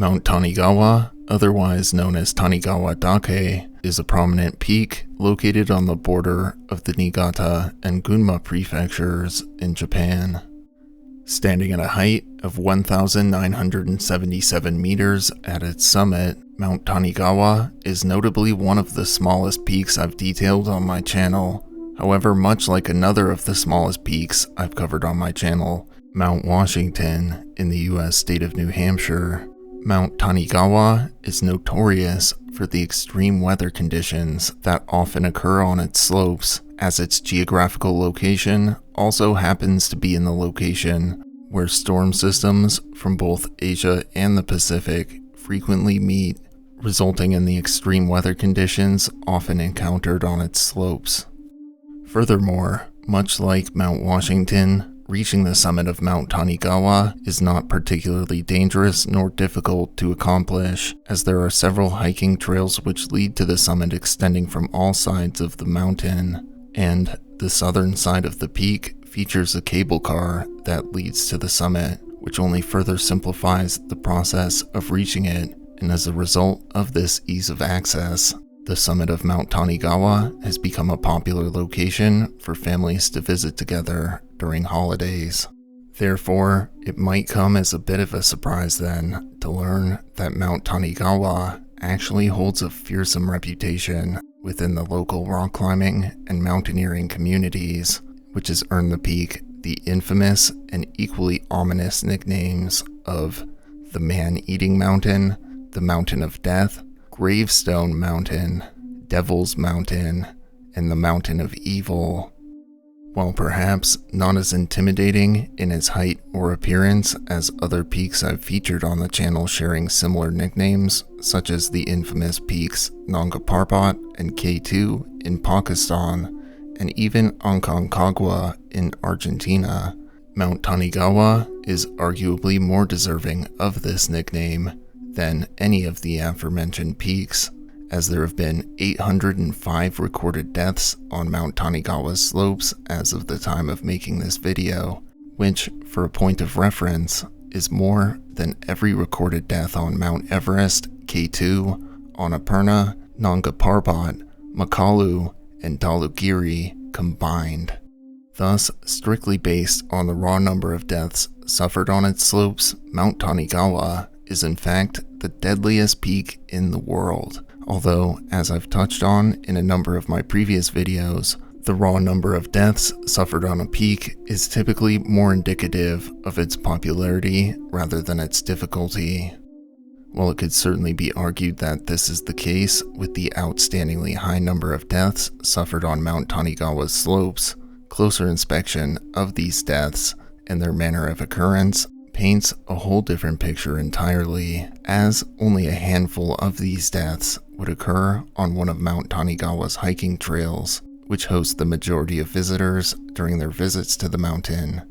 Mount Tanigawa, otherwise known as Tanigawa Dake, is a prominent peak located on the border of the Niigata and Gunma prefectures in Japan. Standing at a height of 1,977 meters at its summit, Mount Tanigawa is notably one of the smallest peaks I've detailed on my channel. However, much like another of the smallest peaks I've covered on my channel, Mount Washington in the US state of New Hampshire, Mount Tanigawa is notorious for the extreme weather conditions that often occur on its slopes, as its geographical location also happens to be in the location where storm systems from both Asia and the Pacific frequently meet, resulting in the extreme weather conditions often encountered on its slopes. Furthermore, much like Mount Washington, reaching the summit of Mount Tanigawa is not particularly dangerous nor difficult to accomplish, as there are several hiking trails which lead to the summit extending from all sides of the mountain, and the southern side of the peak features a cable car that leads to the summit, which only further simplifies the process of reaching it, and as a result of this ease of access, the summit of Mount Tanigawa has become a popular location for families to visit together during holidays. Therefore, it might come as a bit of a surprise then to learn that Mount Tanigawa actually holds a fearsome reputation within the local rock climbing and mountaineering communities, which has earned the peak the infamous and equally ominous nicknames of the Man-Eating Mountain, the Mountain of Death, Gravestone Mountain, Devil's Mountain, and the Mountain of Evil. While perhaps not as intimidating in its height or appearance as other peaks I've featured on the channel sharing similar nicknames, such as the infamous peaks Nanga Parbat and K2 in Pakistan, and even Aconcagua in Argentina, Mount Tanigawa is arguably more deserving of this nickname than any of the aforementioned peaks, as there have been 805 recorded deaths on Mount Tanigawa's slopes as of the time of making this video, which, for a point of reference, is more than every recorded death on Mount Everest, K2, Annapurna, Nanga Parbat, Makalu, and Dhaulagiri combined. Thus, strictly based on the raw number of deaths suffered on its slopes, Mount Tanigawa is in fact the deadliest peak in the world, although, as I've touched on in a number of my previous videos, the raw number of deaths suffered on a peak is typically more indicative of its popularity rather than its difficulty. While it could certainly be argued that this is the case with the outstandingly high number of deaths suffered on Mount Tanigawa's slopes, closer inspection of these deaths and their manner of occurrence paints a whole different picture entirely, as only a handful of these deaths would occur on one of Mount Tanigawa's hiking trails, which host the majority of visitors during their visits to the mountain.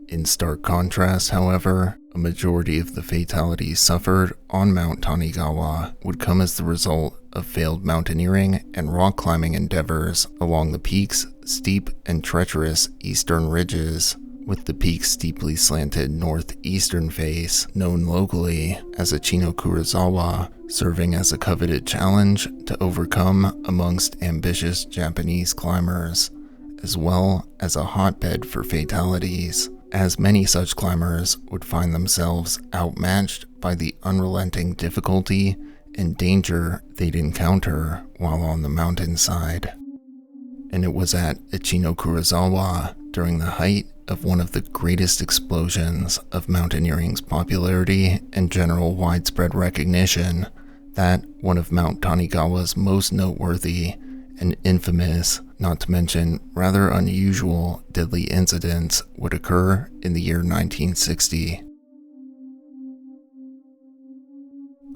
In stark contrast, however, a majority of the fatalities suffered on Mount Tanigawa would come as the result of failed mountaineering and rock climbing endeavors along the peak's steep and treacherous eastern ridges, with the peak's steeply slanted northeastern face, known locally as Ichino-Kurosawa, serving as a coveted challenge to overcome amongst ambitious Japanese climbers, as well as a hotbed for fatalities, as many such climbers would find themselves outmatched by the unrelenting difficulty and danger they'd encounter while on the mountainside. And it was at Ichino-Kurosawa, during the height of one of the greatest explosions of mountaineering's popularity and general widespread recognition, that one of Mount Tanigawa's most noteworthy and infamous, not to mention rather unusual, deadly incidents would occur in the year 1960.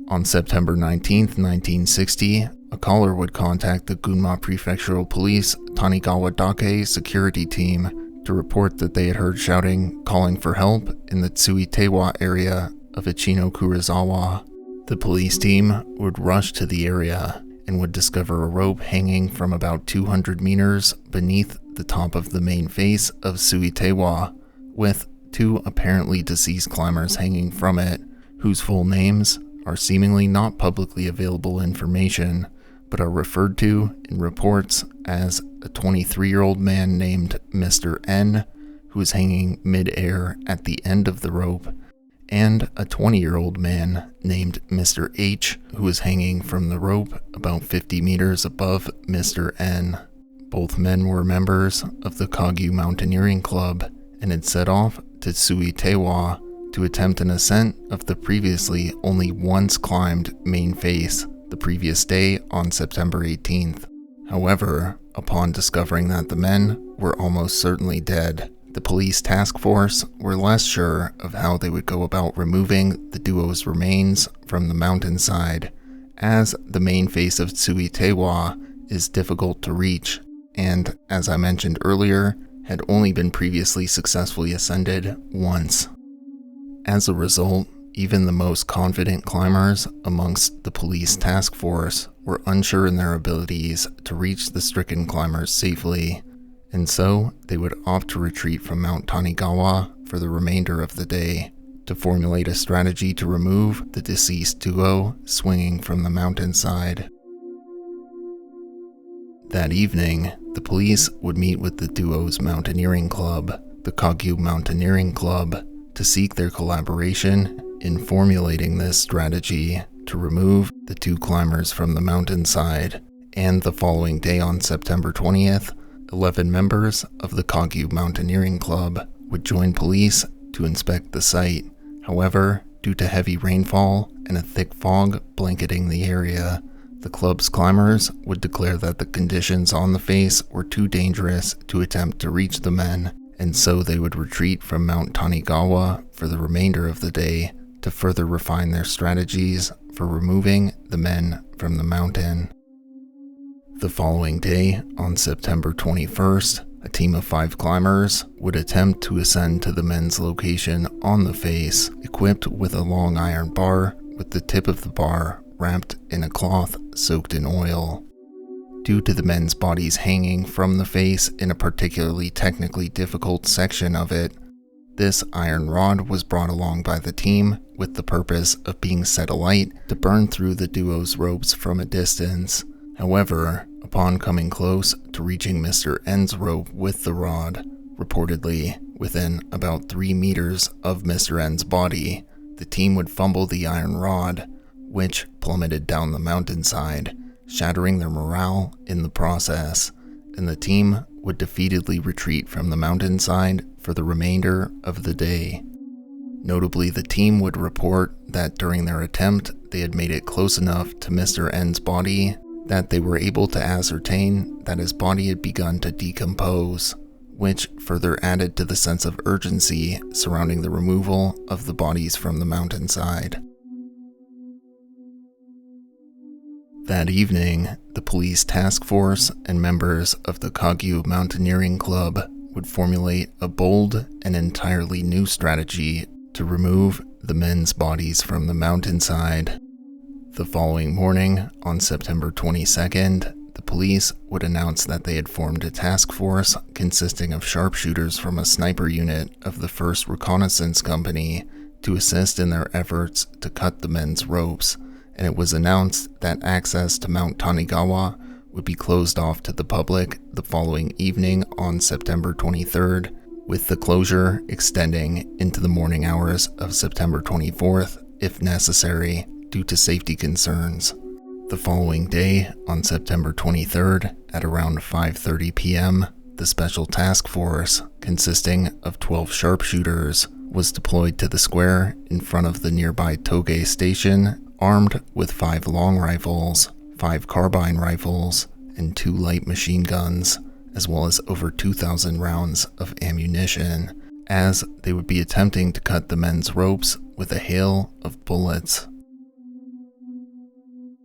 On September 19, 1960, a caller would contact the Gunma Prefectural Police Tanigawa Dake security team to report that they had heard shouting calling for help in the Tsuitewa area of Ichino-Kurosawa. The police team would rush to the area and would discover a rope hanging from about 200 meters beneath the top of the main face of Tsuitewa, with two apparently deceased climbers hanging from it, whose full names, are seemingly not publicly available information, but are referred to in reports as a 23-year-old man named Mr. N, who is hanging mid-air at the end of the rope, and a 20-year-old man named Mr. H, who is hanging from the rope about 50 meters above Mr. N. Both men were members of the Kagyu Mountaineering Club and had set off to Tsuitewa to attempt an ascent of the previously only once climbed main face the previous day on September 18th. However, upon discovering that the men were almost certainly dead, the police task force were less sure of how they would go about removing the duo's remains from the mountainside, as the main face of Tsuitewa is difficult to reach, and, as I mentioned earlier, had only been previously successfully ascended once. As a result, even the most confident climbers amongst the police task force were unsure in their abilities to reach the stricken climbers safely, and so they would opt to retreat from Mount Tanigawa for the remainder of the day, to formulate a strategy to remove the deceased duo swinging from the mountainside. That evening, the police would meet with the duo's mountaineering club, the Kagyu Mountaineering Club, to seek their collaboration in formulating this strategy to remove the two climbers from the mountainside, and the following day on September 20th, 11 members of the Kagyu Mountaineering Club would join police to inspect the site. However, due to heavy rainfall and a thick fog blanketing the area, the club's climbers would declare that the conditions on the face were too dangerous to attempt to reach the men, and so they would retreat from Mount Tanigawa for the remainder of the day to further refine their strategies for removing the men from the mountain. The following day, on September 21st, a team of 5 climbers would attempt to ascend to the men's location on the face, equipped with a long iron bar with the tip of the bar wrapped in a cloth soaked in oil. Due to the men's bodies hanging from the face in a particularly technically difficult section of it, this iron rod was brought along by the team with the purpose of being set alight to burn through the duo's ropes from a distance. However, upon coming close to reaching Mr. N's rope with the rod, reportedly within about 3 meters of Mr. N's body, the team would fumble the iron rod, which plummeted down the mountainside, shattering their morale in the process, and the team would defeatedly retreat from the mountainside for the remainder of the day. Notably, the team would report that during their attempt, they had made it close enough to Mr. N's body that they were able to ascertain that his body had begun to decompose, which further added to the sense of urgency surrounding the removal of the bodies from the mountainside. That evening, the police task force and members of the Kagyu Mountaineering Club would formulate a bold and entirely new strategy to remove the men's bodies from the mountainside. The following morning, on September 22nd, the police would announce that they had formed a task force consisting of sharpshooters from a sniper unit of the 1st Reconnaissance Company to assist in their efforts to cut the men's ropes, and it was announced that access to Mount Tanigawa would be closed off to the public the following evening on September 23rd, with the closure extending into the morning hours of September 24th, if necessary, due to safety concerns. The following day, on September 23rd, at around 5:30 p.m., the Special Task Force, consisting of 12 sharpshooters, was deployed to the square in front of the nearby Toge station, armed with 5 long rifles, 5 carbine rifles, and 2 light machine guns, as well as over 2,000 rounds of ammunition, as they would be attempting to cut the men's ropes with a hail of bullets.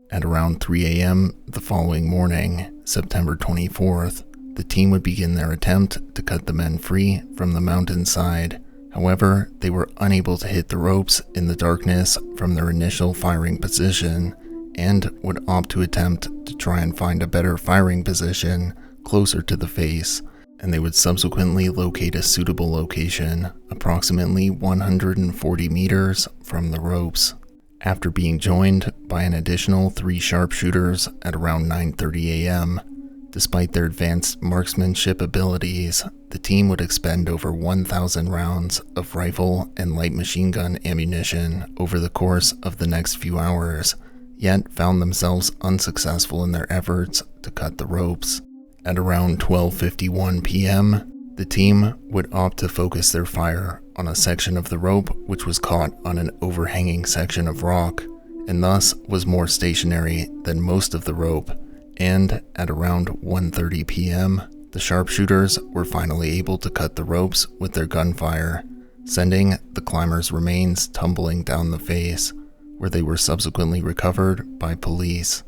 At around 3 a.m. the following morning, September 24th, the team would begin their attempt to cut the men free from the mountainside. However, they were unable to hit the ropes in the darkness from their initial firing position, and would opt to attempt to try and find a better firing position closer to the face, and they would subsequently locate a suitable location approximately 140 meters from the ropes. After being joined by an additional 3 sharpshooters at around 9:30 a.m., despite their advanced marksmanship abilities, the team would expend over 1,000 rounds of rifle and light machine gun ammunition over the course of the next few hours, yet found themselves unsuccessful in their efforts to cut the ropes. At around 12:51 p.m., the team would opt to focus their fire on a section of the rope which was caught on an overhanging section of rock, and thus was more stationary than most of the rope, and at around 1:30 p.m., the sharpshooters were finally able to cut the ropes with their gunfire, sending the climbers' remains tumbling down the face, where they were subsequently recovered by police.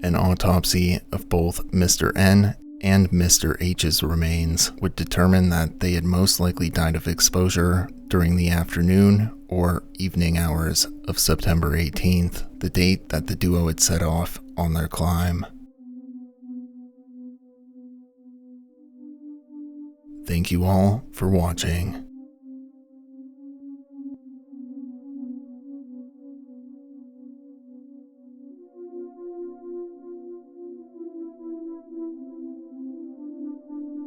An autopsy of both Mr. N and Mr. H's remains would determine that they had most likely died of exposure during the afternoon or evening hours of September 18th, the date that the duo had set off on their climb. Thank you all for watching.